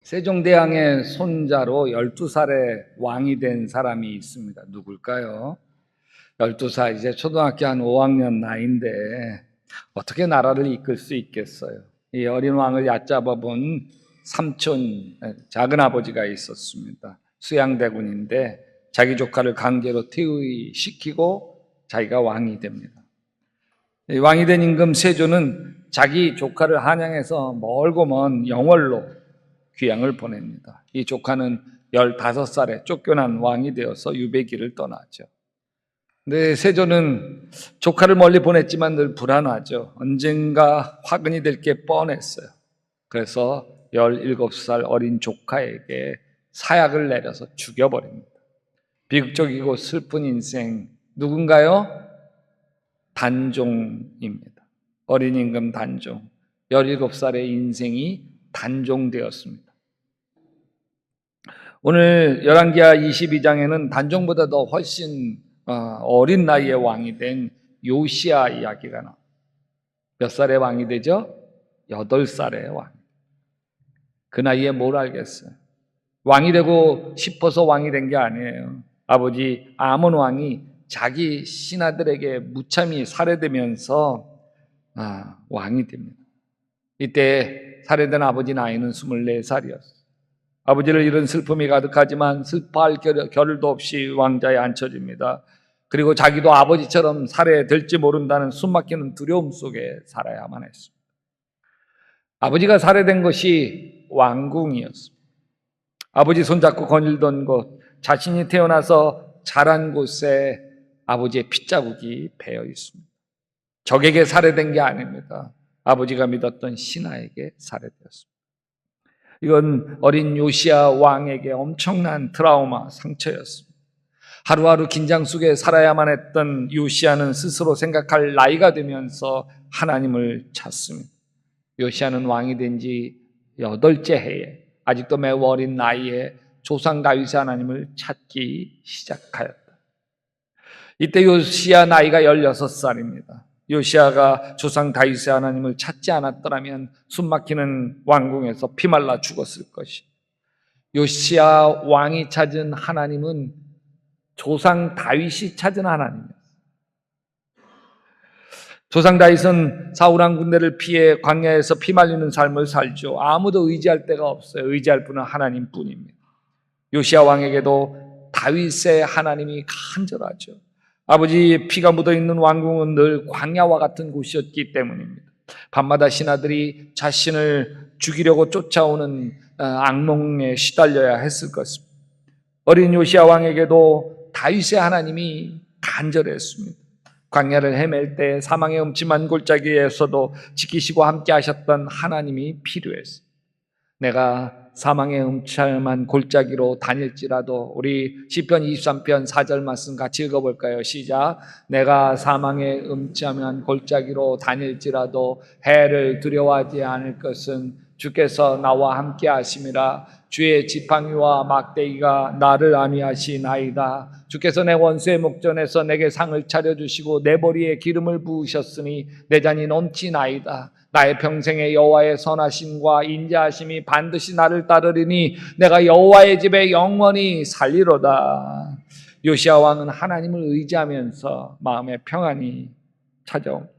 세종대왕의 손자로 12살에 왕이 된 사람이 있습니다. 누굴까요? 12살, 이제 초등학교 한 5학년 나이인데 어떻게 나라를 이끌 수 있겠어요? 이 어린 왕을 얕잡아 본 삼촌, 작은 아버지가 있었습니다. 수양대군인데 자기 조카를 강제로 퇴위시키고 자기가 왕이 됩니다. 왕이 된 임금 세조는 자기 조카를 한양에서 멀고 먼 영월로 귀양을 보냅니다. 이 조카는 15살에 쫓겨난 왕이 되어서 유배기를 떠나죠. 근데 세조는 조카를 멀리 보냈지만 늘 불안하죠. 언젠가 화근이 될 게 뻔했어요. 그래서 17살 어린 조카에게 사약을 내려서 죽여버립니다. 비극적이고 슬픈 인생 누군가요? 단종입니다. 어린 임금 단종. 17살의 인생이 단종되었습니다. 오늘 열왕기하 22장에는 단종보다 더 훨씬 어린 나이에 왕이 된 요시야 이야기가 나옵니다. 몇 살에 왕이 되죠? 8살에 왕. 그 나이에 뭘 알겠어요? 왕이 되고 싶어서 왕이 된 게 아니에요. 아버지 아몬 왕이 자기 신하들에게 무참히 살해되면서 왕이 됩니다. 이때 살해된 아버지 나이는 24살이었어요. 아버지를 잃은 슬픔이 가득하지만 슬퍼할 겨를도 없이 왕자에 앉혀집니다. 그리고 자기도 아버지처럼 살해될지 모른다는 숨막히는 두려움 속에 살아야만 했습니다. 아버지가 살해된 것이 왕궁이었습니다. 아버지 손잡고 거닐던 곳, 자신이 태어나서 자란 곳에 아버지의 핏자국이 배어 있습니다. 적에게 살해된 게 아닙니다. 아버지가 믿었던 신하에게 살해되었습니다. 이건 어린 요시야 왕에게 엄청난 트라우마, 상처였습니다. 하루하루 긴장 속에 살아야만 했던 요시야는 스스로 생각할 나이가 되면서 하나님을 찾습니다. 요시야는 왕이 된 지 8째 해에 아직도 매우 어린 나이에 조상 다윗의 하나님을 찾기 시작하였다. 이때 요시야 나이가 16살입니다. 요시야가 조상 다윗의 하나님을 찾지 않았더라면 숨막히는 왕궁에서 피말라 죽었을 것이. 요시야 왕이 찾은 하나님은 조상 다윗이 찾은 하나님이었어요. 조상 다윗은 사울왕 군대를 피해 광야에서 피말리는 삶을 살죠. 아무도 의지할 데가 없어요. 의지할 분은 하나님뿐입니다. 요시야 왕에게도 다윗의 하나님이 간절하죠. 아버지의 피가 묻어있는 왕궁은 늘 광야와 같은 곳이었기 때문입니다. 밤마다 신하들이 자신을 죽이려고 쫓아오는 악몽에 시달려야 했을 것입니다. 어린 요시야 왕에게도 다윗의 하나님이 간절했습니다. 광야를 헤맬 때 사망의 음침한 골짜기에서도 지키시고 함께 하셨던 하나님이 필요했어요. 내가 사망의 음침한 골짜기로 다닐지라도, 우리 시편 23편 4절 말씀 같이 읽어볼까요? 시작. 내가 사망의 음침한 골짜기로 다닐지라도 해를 두려워하지 않을 것은 주께서 나와 함께 하심이라. 주의 지팡이와 막대기가 나를 안위하시나이다. 주께서 내 원수의 목전에서 내게 상을 차려주시고 내 머리에 기름을 부으셨으니 내 잔이 넘치나이다. 나의 평생의 여호와의 선하심과 인자하심이 반드시 나를 따르리니 내가 여호와의 집에 영원히 살리로다. 요시야 왕은 하나님을 의지하면서 마음의 평안이 찾아옵니다.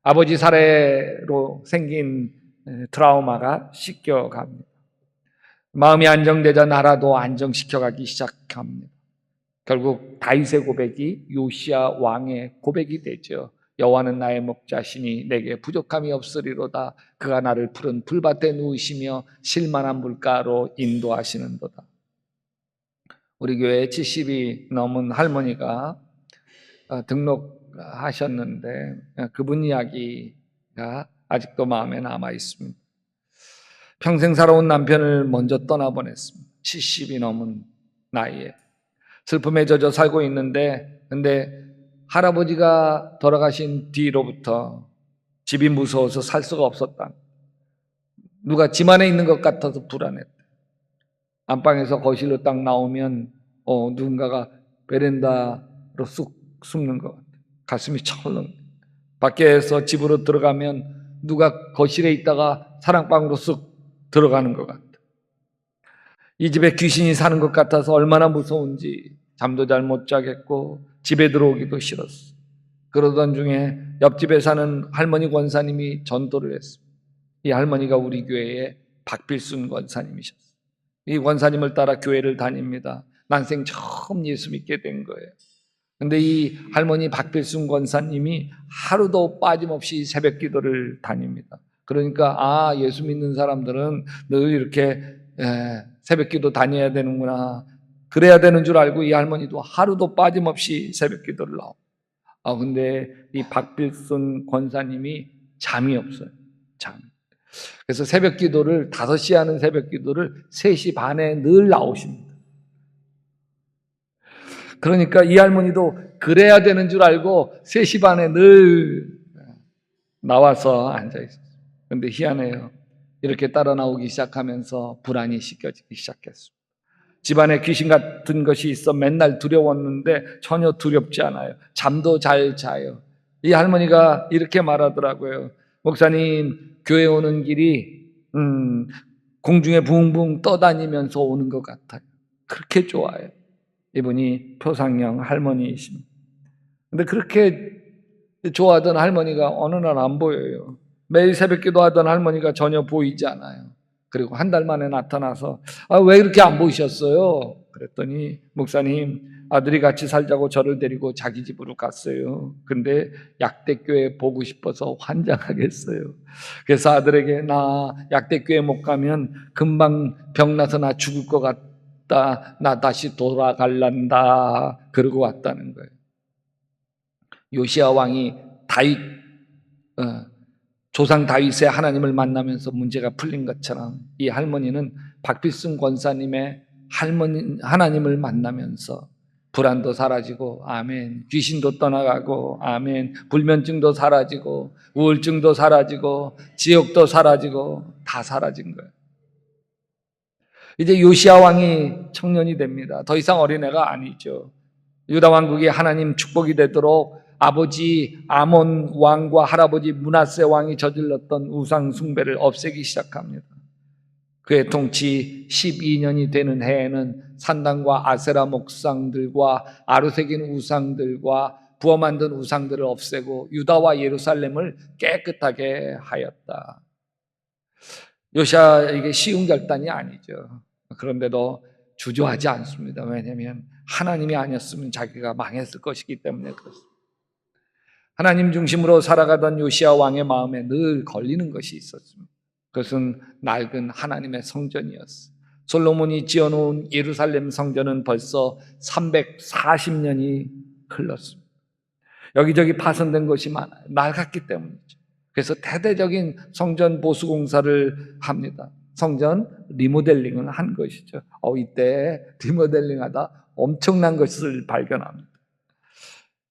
아버지 살해로 생긴 트라우마가 씻겨갑니다. 마음이 안정되자 나라도 안정시켜가기 시작합니다. 결국 다윗의 고백이 요시야 왕의 고백이 되죠. 여호와는 나의 목자시니 내게 부족함이 없으리로다. 그가 나를 푸른 풀밭에 누우시며 실만한 물가로 인도하시는도다. 우리 교회에 70이 넘은 할머니가 등록하셨는데 그분 이야기가 아직도 마음에 남아 있습니다. 평생 살아온 남편을 먼저 떠나보냈습니다. 70이 넘은 나이에 슬픔에 젖어 살고 있는데, 근데 할아버지가 돌아가신 뒤로부터 집이 무서워서 살 수가 없었다. 누가 집 안에 있는 것 같아서 불안했다. 안방에서 거실로 딱 나오면 누군가가 베란다로 쑥 숨는 것 같아. 가슴이 철렁. 밖에서 집으로 들어가면 누가 거실에 있다가 사랑방으로 쑥 들어가는 것 같아. 이 집에 귀신이 사는 것 같아서 얼마나 무서운지 잠도 잘 못 자겠고 집에 들어오기도 싫었어. 그러던 중에 옆집에 사는 할머니 권사님이 전도를 했습니다. 이 할머니가 우리 교회의 박필순 권사님이셨어요. 이 권사님을 따라 교회를 다닙니다. 난생 처음 예수 믿게 된 거예요. 근데 이 할머니 박필순 권사님이 하루도 빠짐없이 새벽 기도를 다닙니다. 그러니까 예수 믿는 사람들은 늘 이렇게 새벽 기도 다녀야 되는구나, 그래야 되는 줄 알고 이 할머니도 하루도 빠짐없이 새벽 기도를 나오고. 근데 이 박필순 권사님이 잠이 없어요. 그래서 새벽 기도를 5시에 하는 새벽 기도를 3시 반에 늘 나오십니다. 그러니까 이 할머니도 그래야 되는 줄 알고 3시 반에 늘 나와서 앉아있어요. 그런데 희한해요. 이렇게 따라 나오기 시작하면서 불안이 씻겨지기 시작했습니다. 집안에 귀신 같은 것이 있어 맨날 두려웠는데 전혀 두렵지 않아요. 잠도 잘 자요. 이 할머니가 이렇게 말하더라고요. 목사님, 교회 오는 길이 공중에 붕붕 떠다니면서 오는 것 같아요. 그렇게 좋아요. 이분이 표상영 할머니이십니다. 근데 그렇게 좋아하던 할머니가 어느 날 안 보여요. 매일 새벽 기도하던 할머니가 전혀 보이지 않아요. 그리고 한 달 만에 나타나서 왜 이렇게 안 보이셨어요? 그랬더니 목사님, 아들이 같이 살자고 저를 데리고 자기 집으로 갔어요. 근데 약대교회 보고 싶어서 환장하겠어요. 그래서 아들에게 나 약대교회 못 가면 금방 병나서 나 죽을 것 같다, 나 다시 돌아갈란다, 그러고 왔다는 거예요. 요시야 왕이 다윗 조상 다윗의 하나님을 만나면서 문제가 풀린 것처럼 이 할머니는 박필순 권사님의 하나님을 만나면서 불안도 사라지고 아멘, 귀신도 떠나가고 아멘, 불면증도 사라지고 우울증도 사라지고 지옥도 사라지고 다 사라진 거예요. 이제 요시야 왕이 청년이 됩니다. 더 이상 어린애가 아니죠. 유다 왕국이 하나님 축복이 되도록 아버지 아몬 왕과 할아버지 므낫세 왕이 저질렀던 우상 숭배를 없애기 시작합니다. 그의 통치 12년이 되는 해에는 산당과 아세라 목상들과 아루새긴 우상들과 부어 만든 우상들을 없애고 유다와 예루살렘을 깨끗하게 하였다. 요시야에게 쉬운 결단이 아니죠. 그런데도 주저하지 않습니다. 왜냐하면 하나님이 아니었으면 자기가 망했을 것이기 때문에 그렇습니다. 하나님 중심으로 살아가던 요시야 왕의 마음에 늘 걸리는 것이 있었습니다. 그것은 낡은 하나님의 성전이었어요. 솔로몬이 지어놓은 예루살렘 성전은 벌써 340년이 흘렀습니다. 여기저기 파손된 것이 많아요. 낡았기 때문이죠. 그래서 대대적인 성전 보수 공사를 합니다. 성전 리모델링을 한 것이죠. 이때 리모델링하다 엄청난 것을 발견합니다.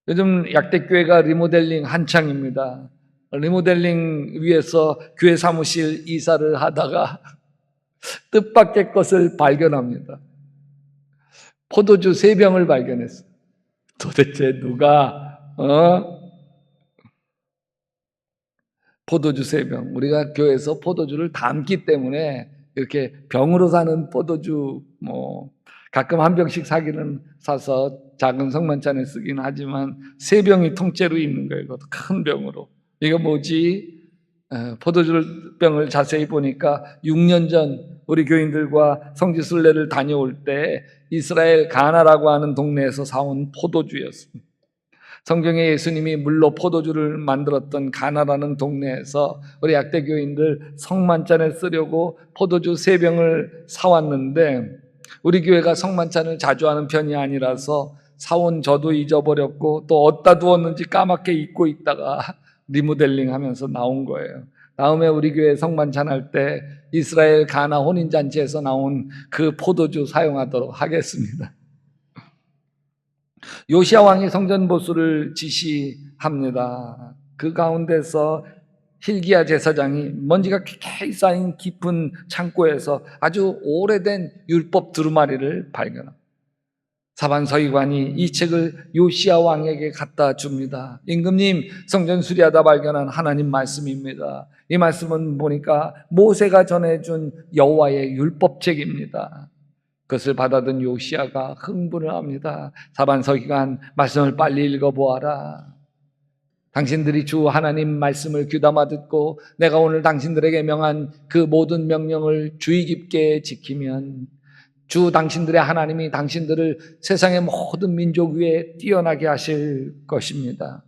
요즘 약대교회가 리모델링 한창입니다. 리모델링 위해서 교회 사무실 이사를 하다가 뜻밖의 것을 발견합니다. 포도주 3병을 발견했어요. 도대체 누가 포도주 3병, 우리가 교회에서 포도주를 담기 때문에 이렇게 병으로 사는 포도주 가끔 한 병씩 사서 작은 성만찬에 쓰긴 하지만 3병이 통째로 있는 거예요. 그것도 큰 병으로. 이거 뭐지? 포도주병을 자세히 보니까 6년 전 우리 교인들과 성지순례를 다녀올 때 이스라엘 가나라고 하는 동네에서 사온 포도주였습니다. 성경에 예수님이 물로 포도주를 만들었던 가나라는 동네에서 우리 약대교인들 성만찬에 쓰려고 포도주 3병을 사왔는데 우리 교회가 성만찬을 자주 하는 편이 아니라서 사온 저도 잊어버렸고 또 어디다 두었는지 까맣게 잊고 있다가 리모델링 하면서 나온 거예요. 다음에 우리 교회 성만찬 할 때 이스라엘 가나 혼인잔치에서 나온 그 포도주 사용하도록 하겠습니다. 요시야 왕이 성전 보수를 지시합니다. 그 가운데서 hil기야 제사장이 먼지가 깊이 쌓인 깊은 창고에서 아주 오래된 율법 두루마리를 발견합니다. 사반 서기관이 이 책을 요시야 왕에게 갖다 줍니다. 임금님, 성전 수리하다 발견한 하나님 말씀입니다. 이 말씀은 보니까 모세가 전해준 여호와의 율법책입니다. 그것을 받아든 요시야가 흥분을 합니다. 사반서기관 말씀을 빨리 읽어보아라. 당신들이 주 하나님 말씀을 귀담아 듣고 내가 오늘 당신들에게 명한 그 모든 명령을 주의 깊게 지키면 주 당신들의 하나님이 당신들을 세상의 모든 민족 위에 뛰어나게 하실 것입니다.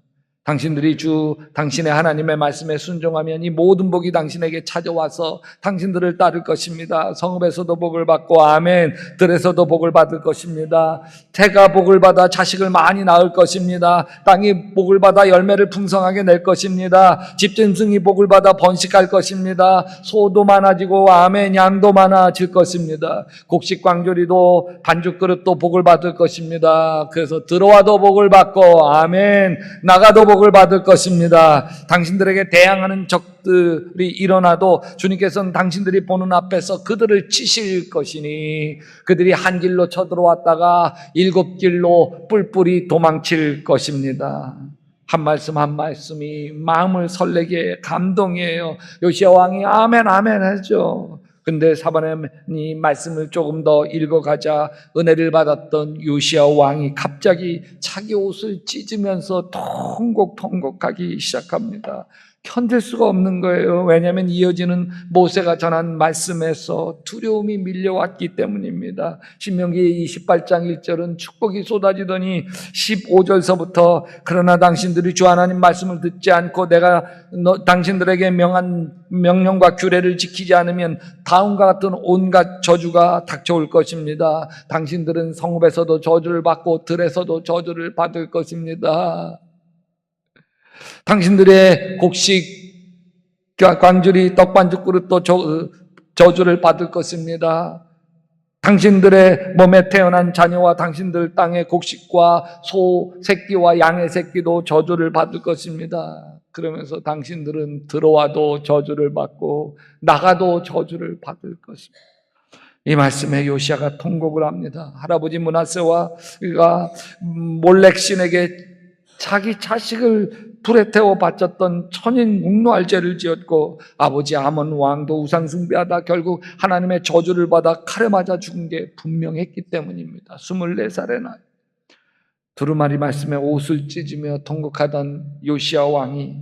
당신들이 주 당신의 하나님의 말씀에 순종하면 이 모든 복이 당신에게 찾아와서 당신들을 따를 것입니다. 성읍에서도 복을 받고 아멘 들에서도 복을 받을 것입니다. 태가 복을 받아 자식을 많이 낳을 것입니다. 땅이 복을 받아 열매를 풍성하게 낼 것입니다. 집짐승이 복을 받아 번식할 것입니다. 소도 많아지고 아멘 양도 많아질 것입니다. 곡식 광조리도 반죽 그릇도 복을 받을 것입니다. 그래서 들어와도 복을 받고 아멘 나가도 복을 받을 것입니다. 당신들에게 대항하는 적들이 일어나도 주님께서는 당신들이 보는 앞에서 그들을 치실 것이니 그들이 한 길로 쳐들어왔다가 일곱 길로 뿔뿔이 도망칠 것입니다. 한 말씀 한 말씀이 마음을 설레게 감동이에요. 요시야 왕이 아멘 아멘 하죠. 근데 사반이 말씀을 조금 더 읽어가자 은혜를 받았던 요시야 왕이 갑자기 자기 옷을 찢으면서 통곡하기 시작합니다. 견딜 수가 없는 거예요. 왜냐하면 이어지는 모세가 전한 말씀에서 두려움이 밀려왔기 때문입니다. 신명기 28장 1절은 축복이 쏟아지더니 15절서부터 그러나 당신들이 주 하나님 말씀을 듣지 않고 내가 당신들에게 명한 명령과 규례를 지키지 않으면 다음과 같은 온갖 저주가 닥쳐올 것입니다. 당신들은 성읍에서도 저주를 받고 들에서도 저주를 받을 것입니다. 당신들의 곡식 광주리 떡반죽 그릇도 저주를 받을 것입니다. 당신들의 몸에 태어난 자녀와 당신들 땅의 곡식과 소 새끼와 양의 새끼도 저주를 받을 것입니다. 그러면서 당신들은 들어와도 저주를 받고 나가도 저주를 받을 것입니다. 이 말씀에 요시야가 통곡을 합니다. 할아버지 므낫세와 그가 몰렉신에게 자기 자식을 불에 태워 바쳤던 천인 묵노할 죄를 지었고 아버지 아몬 왕도 우상 숭배하다 결국 하나님의 저주를 받아 칼에 맞아 죽은 게 분명했기 때문입니다. 24살의 나이 두루마리 말씀에 옷을 찢으며 통곡하던 요시야 왕이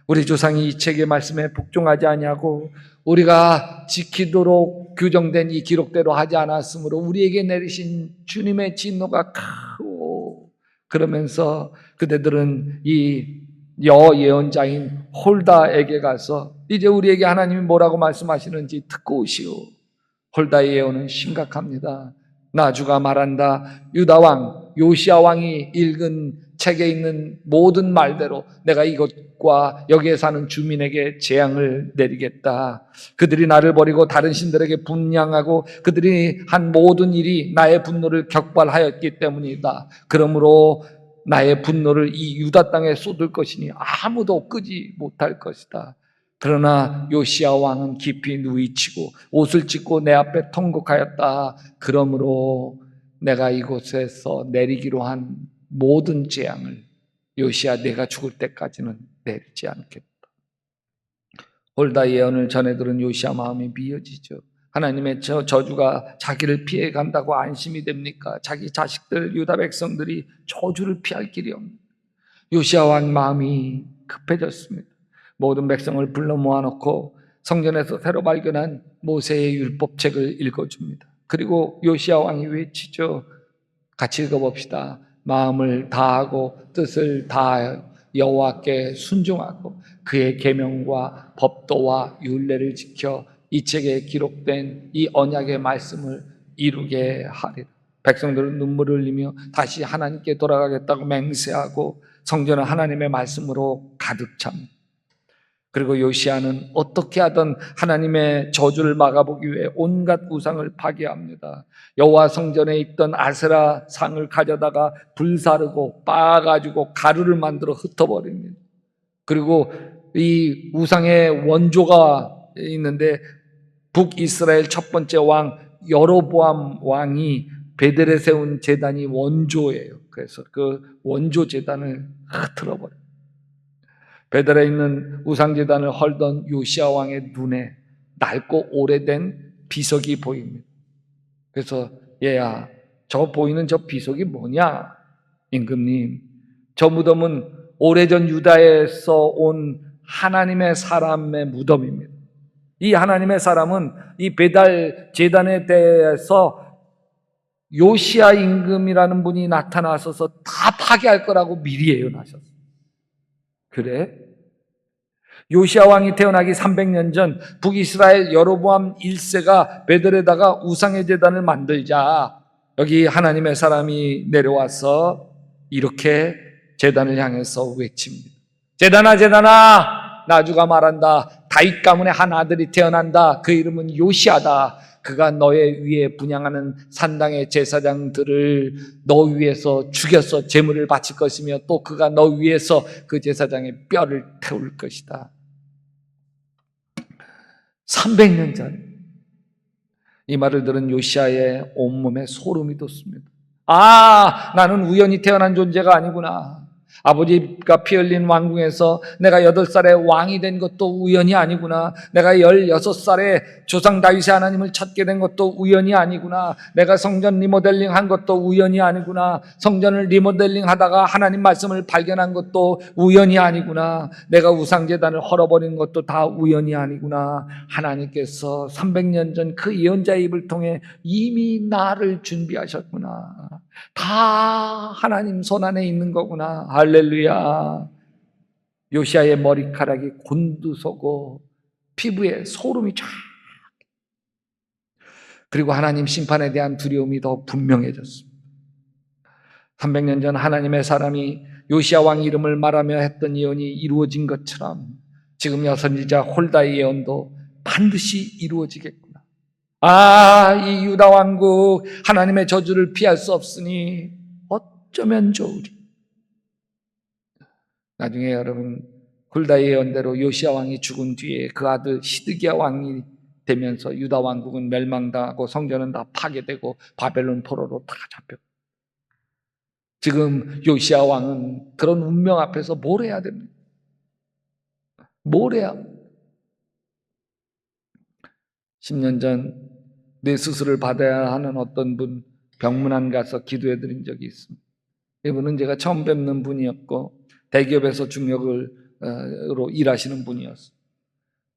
우리 조상이 이 책의 말씀에 복종하지 아니하고 우리가 지키도록 규정된 이 기록대로 하지 않았으므로 우리에게 내리신 주님의 진노가 크고 그러면서 그대들은 이 여예언자인 홀다에게 가서 이제 우리에게 하나님이 뭐라고 말씀하시는지 듣고 오시오. 홀다의 예언은 심각합니다. 나주가 말한다. 유다 왕 요시야 왕이 읽은 책에 있는 모든 말대로 내가 이것과 여기에 사는 주민에게 재앙을 내리겠다. 그들이 나를 버리고 다른 신들에게 분향하고 그들이 한 모든 일이 나의 분노를 격발하였기 때문이다. 그러므로 나의 분노를 이 유다 땅에 쏟을 것이니 아무도 끄지 못할 것이다. 그러나 요시야 왕은 깊이 누이치고 옷을 찢고 내 앞에 통곡하였다. 그러므로 내가 이곳에서 내리기로 한 모든 재앙을 요시야 내가 죽을 때까지는 내리지 않겠다. 홀다 예언을 전해 들은 요시야 마음이 미어지죠. 하나님의 저주가 자기를 피해 간다고 안심이 됩니까? 자기 자식들 유다 백성들이 저주를 피할 길이 없는 요시야 왕 마음이 급해졌습니다. 모든 백성을 불러 모아놓고 성전에서 새로 발견한 모세의 율법책을 읽어줍니다. 그리고 요시야 왕이 외치죠. 같이 읽어봅시다. 마음을 다하고 뜻을 다하여 여호와께 순종하고 그의 계명과 법도와 율례를 지켜 이 책에 기록된 이 언약의 말씀을 이루게 하리라. 백성들은 눈물을 흘리며 다시 하나님께 돌아가겠다고 맹세하고 성전은 하나님의 말씀으로 가득 찹니다. 그리고 요시야는 어떻게 하든 하나님의 저주를 막아보기 위해 온갖 우상을 파괴합니다. 여호와 성전에 있던 아세라 상을 가져다가 불사르고 빻아가지고 가루를 만들어 흩어버립니다. 그리고 이 우상의 원조가 있는데 북이스라엘 첫 번째 왕 여로보암 왕이 베델에 세운 제단이 원조예요. 그래서 그 원조 제단을 흐트러버려요. 베델에 있는 우상제단을 헐던 요시야 왕의 눈에 낡고 오래된 비석이 보입니다. 그래서 얘야, 저 보이는 저 비석이 뭐냐? 임금님, 저 무덤은 오래전 유다에서 온 하나님의 사람의 무덤입니다. 이 하나님의 사람은 이 베달 제단에 대해서 요시야 임금이라는 분이 나타나셔서 다 파괴할 거라고 미리 예언하셨어요. 그래? 요시야 왕이 태어나기 300년 전 북이스라엘 여로보암 1세가 베들에다가 우상의 제단을 만들자 여기 하나님의 사람이 내려와서 이렇게 제단을 향해서 외칩니다. 제단아, 제단아, 나주가 말한다. 다윗 가문의 한 아들이 태어난다. 그 이름은 요시야다. 그가 너의 위에 분향하는 산당의 제사장들을 너 위에서 죽여서 제물을 바칠 것이며 또 그가 너 위에서 그 제사장의 뼈를 태울 것이다. 300년 전 이 말을 들은 요시야의 온몸에 소름이 돋습니다. 아, 나는 우연히 태어난 존재가 아니구나. 아버지가 피 흘린 왕궁에서 내가 8살에 왕이 된 것도 우연이 아니구나. 내가 16살에 조상 다윗의 하나님을 찾게 된 것도 우연이 아니구나. 내가 성전 리모델링 한 것도 우연이 아니구나. 성전을 리모델링 하다가 하나님 말씀을 발견한 것도 우연이 아니구나. 내가 우상제단을 헐어버린 것도 다 우연이 아니구나. 하나님께서 300년 전 그 예언자의 입을 통해 이미 나를 준비하셨구나. 다 하나님 손 안에 있는 거구나. 할렐루야. 요시야의 머리카락이 곤두서고 피부에 소름이 쫙. 그리고 하나님 심판에 대한 두려움이 더 분명해졌습니다. 300년 전 하나님의 사람이 요시야 왕 이름을 말하며 했던 예언이 이루어진 것처럼 지금 여선지자 홀다의 예언도 반드시 이루어지겠구나. 아, 이 유다 왕국 하나님의 저주를 피할 수 없으니 어쩌면 좋으리. 나중에 여러분 홀다의 예언대로 요시야 왕이 죽은 뒤에 그 아들 시드기야 왕이 되면서 유다 왕국은 멸망당하고 성전은 다 파괴되고 바벨론 포로로 다 잡혀. 지금 요시야 왕은 그런 운명 앞에서 뭘 해야 됩니까? 뭘 해야? 10년 전 뇌수술을 받아야 하는 어떤 분 병문안 가서 기도해 드린 적이 있습니다. 이분은 제가 처음 뵙는 분이었고 대기업에서 중역으로 일하시는 분이었어요.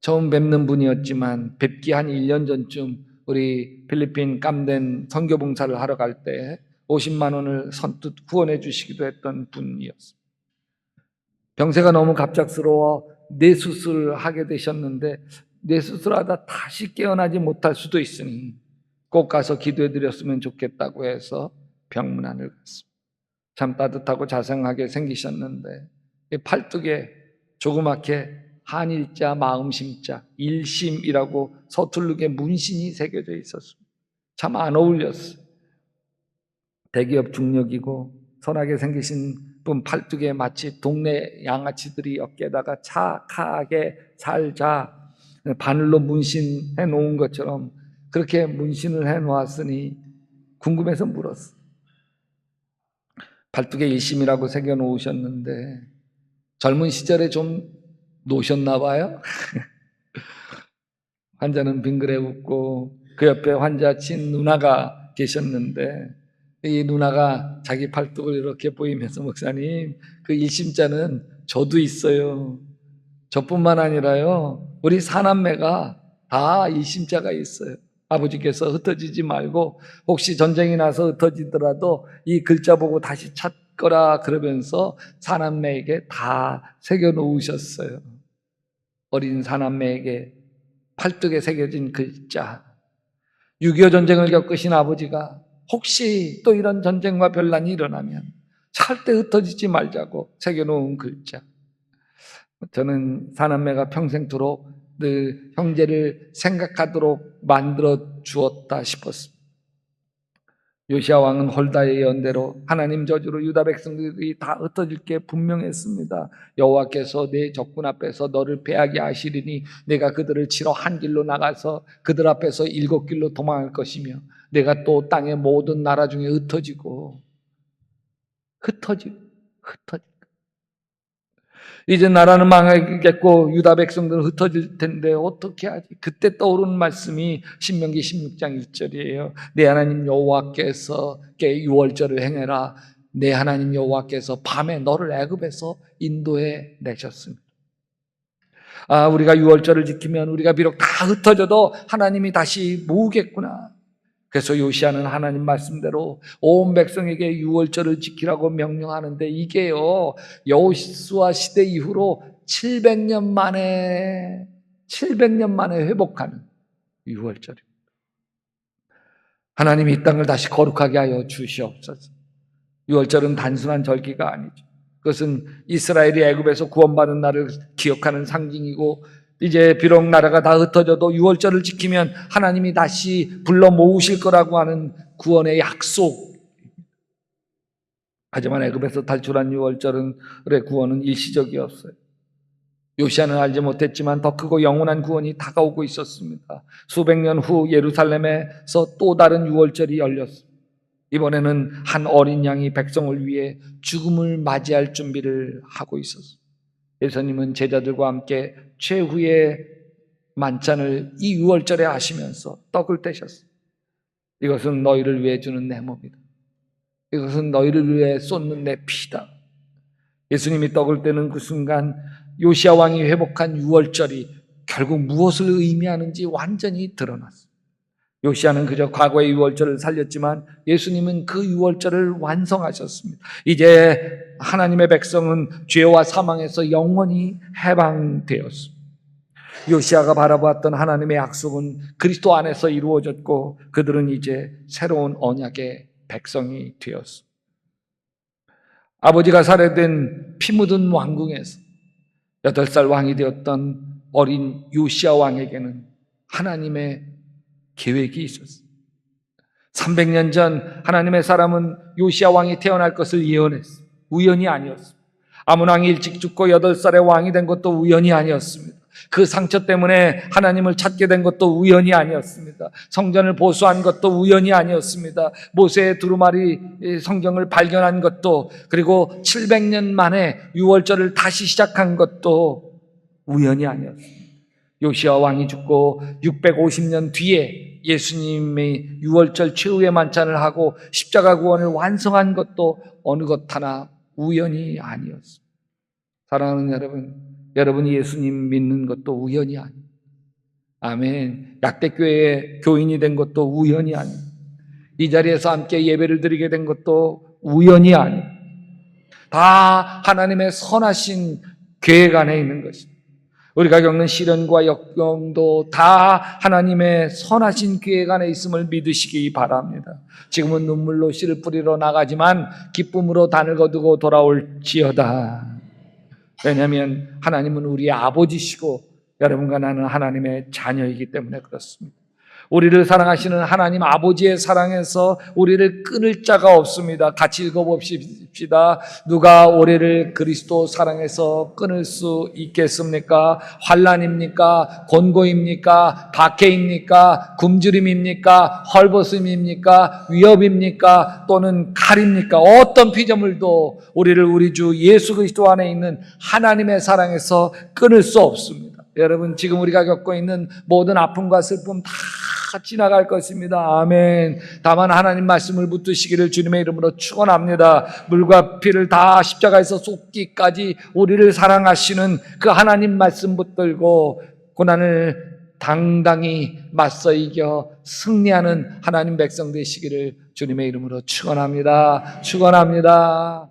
처음 뵙는 분이었지만 뵙기 한 1년 전쯤 우리 필리핀 깜덴 선교봉사를 하러 갈 때 50만 원을 선뜻 후원해 주시기도 했던 분이었어요. 병세가 너무 갑작스러워 뇌수술을 하게 되셨는데 뇌수술하다 다시 깨어나지 못할 수도 있으니 꼭 가서 기도해 드렸으면 좋겠다고 해서 병문안을 갔습니다. 참 따뜻하고 자상하게 생기셨는데 팔뚝에 조그맣게 한일자 마음심자 일심이라고 서툴르게 문신이 새겨져 있었습니다. 참 안 어울렸어요. 대기업 중역이고 선하게 생기신 분 팔뚝에 마치 동네 양아치들이 어깨에다가 착하게 살자 바늘로 문신해 놓은 것처럼 그렇게 문신을 해 놓았으니 궁금해서 물었어. 팔뚝에 일심이라고 새겨 놓으셨는데 젊은 시절에 좀 노셨나 봐요. 환자는 빙그레 웃고 그 옆에 환자 친 누나가 계셨는데 이 누나가 자기 팔뚝을 이렇게 보이면서 목사님 그 일심자는 저도 있어요. 저뿐만 아니라요 우리 사남매가 다 일심자가 있어요. 아버지께서 흩어지지 말고 혹시 전쟁이 나서 흩어지더라도 이 글자 보고 다시 찾거라 그러면서 사남매에게 다 새겨 놓으셨어요. 어린 사남매에게 팔뚝에 새겨진 글자. 6.25 전쟁을 겪으신 아버지가 혹시 또 이런 전쟁과 변란이 일어나면 절대 흩어지지 말자고 새겨놓은 글자. 저는 사남매가 평생토록 늘 형제를 생각하도록 만들어 주었다 싶었습니다. 요시야 왕은 홀다의 예언대로 하나님 저주로 유다 백성들이 다 흩어질 게 분명했습니다. 여호와께서 내 적군 앞에서 너를 패하게 하시리니 내가 그들을 치러 한 길로 나가서 그들 앞에서 7길로 도망할 것이며 내가 또 땅의 모든 나라 중에 흩어지고 이제 나라는 망하겠고 유다 백성들은 흩어질 텐데 어떻게 하지? 그때 떠오르는 말씀이 신명기 16장 1절이에요. 내 하나님 여호와께서 유월절을 행해라. 내 하나님 여호와께서 밤에 너를 애굽에서 인도해 내셨습니다. 우리가 유월절을 지키면 우리가 비록 다 흩어져도 하나님이 다시 모으겠구나. 그래서 요시아는 하나님 말씀대로 온 백성에게 유월절을 지키라고 명령하는데 이게요, 여호수아 시대 이후로 700년 만에 회복하는 유월절입니다. 하나님이 이 땅을 다시 거룩하게 하여 주시옵소서. 유월절은 단순한 절기가 아니죠. 그것은 이스라엘이 애굽에서 구원받은 날을 기억하는 상징이고, 이제 비록 나라가 다 흩어져도 유월절을 지키면 하나님이 다시 불러 모으실 거라고 하는 구원의 약속. 하지만 애굽에서 탈출한 유월절의 구원은 일시적이었어요. 요시아는 알지 못했지만 더 크고 영원한 구원이 다가오고 있었습니다. 수백 년 후 예루살렘에서 또 다른 유월절이 열렸습니다. 이번에는 한 어린 양이 백성을 위해 죽음을 맞이할 준비를 하고 있었습니다. 예수님은 제자들과 함께 최후의 만찬을 이 유월절에 하시면서 떡을 떼셨어요. 이것은 너희를 위해 주는 내 몸이다. 이것은 너희를 위해 쏟는 내 피다. 예수님이 떡을 떼는 그 순간 요시아 왕이 회복한 유월절이 결국 무엇을 의미하는지 완전히 드러났어요. 요시아는 그저 과거의 유월절을 살렸지만 예수님은 그 유월절을 완성하셨습니다. 이제 하나님의 백성은 죄와 사망에서 영원히 해방되었습니다. 요시아가 바라보았던 하나님의 약속은 그리스도 안에서 이루어졌고 그들은 이제 새로운 언약의 백성이 되었습니다. 아버지가 살해된 피 묻은 왕궁에서 8살 왕이 되었던 어린 요시아 왕에게는 하나님의 계획이 있었어요. 300년 전 하나님의 사람은 요시아 왕이 태어날 것을 예언했어요. 우연이 아니었습니다. 아몬 왕이 일찍 죽고 8살에 왕이 된 것도 우연이 아니었습니다. 그 상처 때문에 하나님을 찾게 된 것도 우연이 아니었습니다. 성전을 보수한 것도 우연이 아니었습니다. 모세의 두루마리 성경을 발견한 것도, 그리고 700년 만에 유월절을 다시 시작한 것도 우연이 아니었습니다. 요시아 왕이 죽고 650년 뒤에 예수님의 유월절 최후의 만찬을 하고 십자가 구원을 완성한 것도 어느 것 하나 우연이 아니었습니다. 사랑하는 여러분이 예수님 믿는 것도 우연이 아니에요. 아멘. 약대교회의 교인이 된 것도 우연이 아니에요. 이 자리에서 함께 예배를 드리게 된 것도 우연이 아니에요. 다 하나님의 선하신 계획 안에 있는 것입니다. 우리가 겪는 시련과 역경도 다 하나님의 선하신 계획 안에 있음을 믿으시기 바랍니다. 지금은 눈물로 씨를 뿌리러 나가지만 기쁨으로 단을 거두고 돌아올지어다. 왜냐하면 하나님은 우리의 아버지시고 여러분과 나는 하나님의 자녀이기 때문에 그렇습니다. 우리를 사랑하시는 하나님 아버지의 사랑에서 우리를 끊을 자가 없습니다. 같이 읽어봅시다. 누가 우리를 그리스도 사랑에서 끊을 수 있겠습니까? 환난입니까? 곤고입니까? 박해입니까? 굶주림입니까? 헐벗음입니까? 위협입니까? 또는 칼입니까? 어떤 피조물도 우리를 우리 주 예수 그리스도 안에 있는 하나님의 사랑에서 끊을 수 없습니다. 여러분, 지금 우리가 겪고 있는 모든 아픔과 슬픔 다 지나갈 것입니다. 아멘. 다만 하나님 말씀을 붙드시기를 주님의 이름으로 축원합니다. 물과 피를 다 십자가에서 쏟기까지 우리를 사랑하시는 그 하나님 말씀 붙들고 고난을 당당히 맞서 이겨 승리하는 하나님 백성 되시기를 주님의 이름으로 축원합니다. 축원합니다.